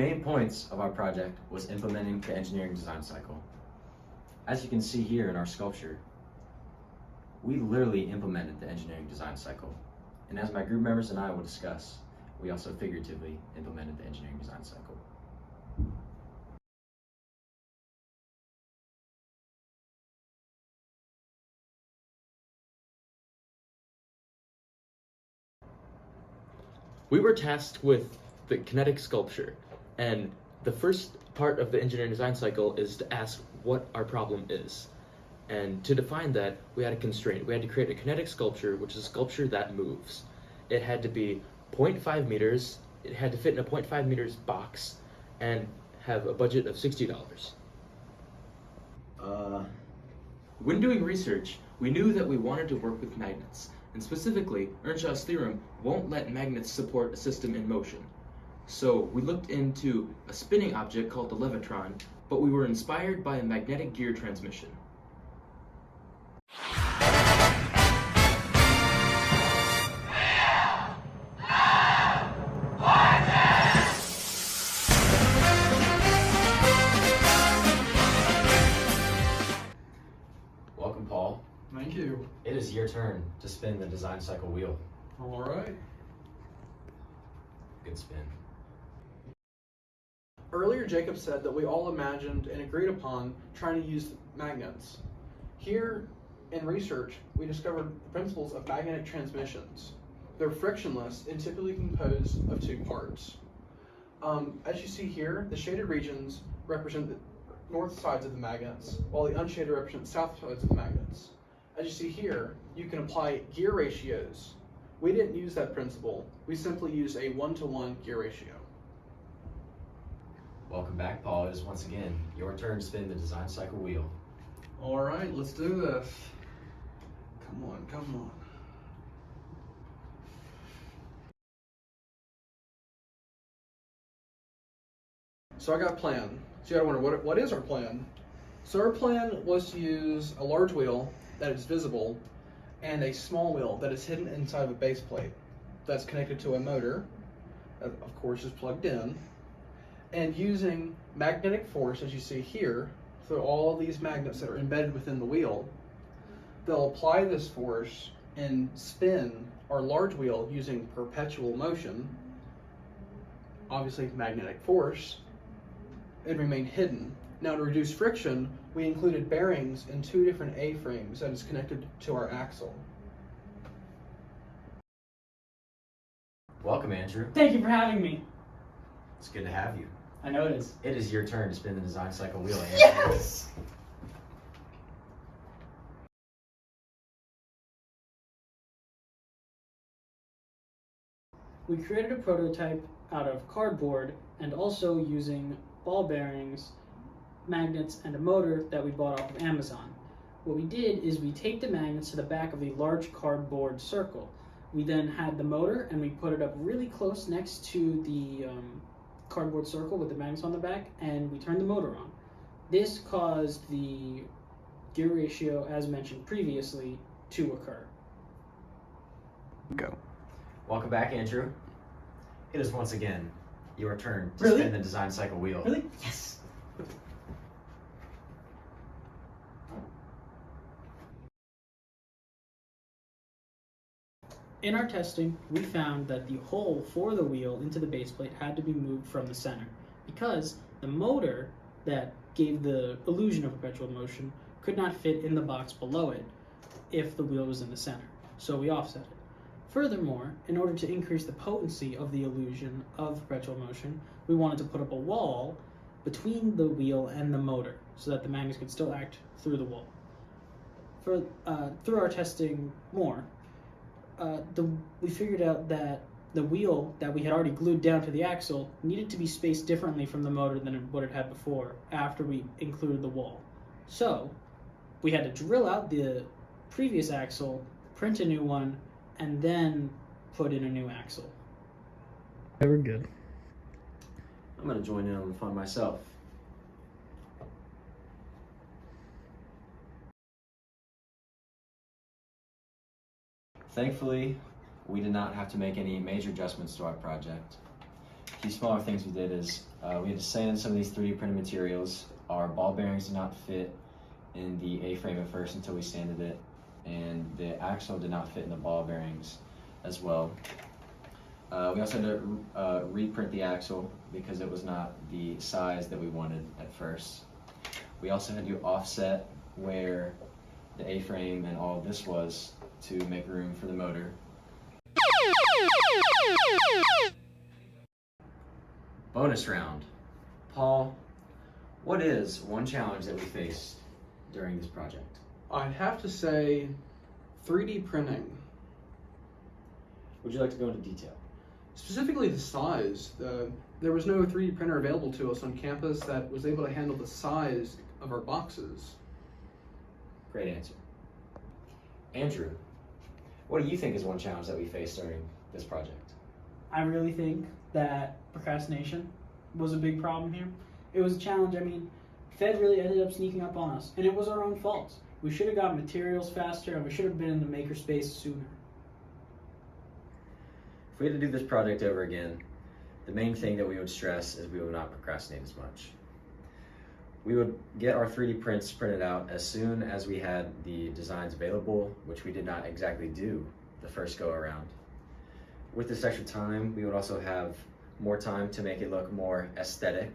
main points of our project was implementing the engineering design cycle. As you can see here in our sculpture, we literally implemented the engineering design cycle. And as my group members and I will discuss, we also figuratively implemented the engineering design cycle. We were tasked with the kinetic sculpture, and the first part of the engineering design cycle is to ask what our problem is. And to define that, we had a constraint. We had to create a kinetic sculpture, which is a sculpture that moves. It had to be 0.5 meters, it had to fit in a 0.5 meters box, and have a budget of $60. When doing research, we knew that we wanted to work with magnets, and specifically, Earnshaw's theorem won't let magnets support a system in motion. So we looked into a spinning object called the levitron, but we were inspired by a magnetic gear transmission. Welcome, Paul. Thank you. It is your turn to spin the design cycle wheel. All right. Good spin. Earlier, Jacob said that we all imagined and agreed upon trying to use magnets. Here in research, we discovered the principles of magnetic transmissions. They're frictionless and typically composed of two parts. As you see here, the shaded regions represent the north sides of the magnets, while the unshaded represent the south sides of the magnets. As you see here, you can apply gear ratios. We didn't use that principle. We simply used a 1-to-1 gear ratio. Welcome back, Paul. It is once again your turn to spin the design cycle wheel. All right, let's do this. Come on, come on. So I got a plan. So you gotta wonder, what is our plan? So our plan was to use a large wheel that is visible and a small wheel that is hidden inside of a base plate that's connected to a motor that of course is plugged in, and using magnetic force, as you see here, through all these magnets that are embedded within the wheel, they'll apply this force and spin our large wheel using perpetual motion, obviously magnetic force, and remain hidden. Now, to reduce friction, we included bearings in 2 different A-frames that is connected to our axle. Welcome, Andrew. Thank you for having me. It's good to have you. I know it is. It is your turn to spin the design cycle wheel, Andrew. Yes! We created a prototype out of cardboard and also using ball bearings, magnets, and a motor that we bought off of Amazon. What we did is we taped the magnets to the back of a large cardboard circle. We then had the motor and we put it up really close next to the cardboard circle with the magnets on the back, and we turned the motor on. This caused the gear ratio, as mentioned previously, to occur. Go. Welcome back, Andrew. It is once again your turn to Really? spin the design cycle wheel. Really? Yes! In our testing, we found that the hole for the wheel into the base plate had to be moved from the center because the motor that gave the illusion of perpetual motion could not fit in the box below it if the wheel was in the center, so we offset it. Furthermore, in order to increase the potency of the illusion of perpetual motion, we wanted to put up a wall between the wheel and the motor so that the magnets could still act through the wall. Through our testing more, we figured out that the wheel that we had already glued down to the axle needed to be spaced differently from the motor than what it had before after we included the wall. So we had to drill out the previous axle, print a new one, and then put in a new axle. We're good. I'm going to join in on the fun myself. Thankfully, we did not have to make any major adjustments to our project. few smaller things we did is we had to sand some of these 3D printed materials. Our ball bearings did not fit in the A-frame at first until we sanded it, and the axle did not fit in the ball bearings as well. We also had to reprint the axle because it was not the size that we wanted at first. We also had to offset where the A-frame and all of this was to make room for the motor. Bonus round. Paul, what is one challenge that we faced during this project? I'd have to say 3D printing. Would you like to go into detail? Specifically the size. There was no 3D printer available to us on campus that was able to handle the size of our boxes. Great answer. Andrew, what do you think is one challenge that we faced during this project? I really think that procrastination was a big problem here. It was a challenge. I mean, Fed really ended up sneaking up on us, and it was our own fault. We should have got materials faster, and we should have been in the makerspace sooner. If we had to do this project over again, the main thing that we would stress is we would not procrastinate as much. We would get our 3D prints printed out as soon as we had the designs available, which we did not exactly do the first go around. With this extra time, we would also have more time to make it look more aesthetic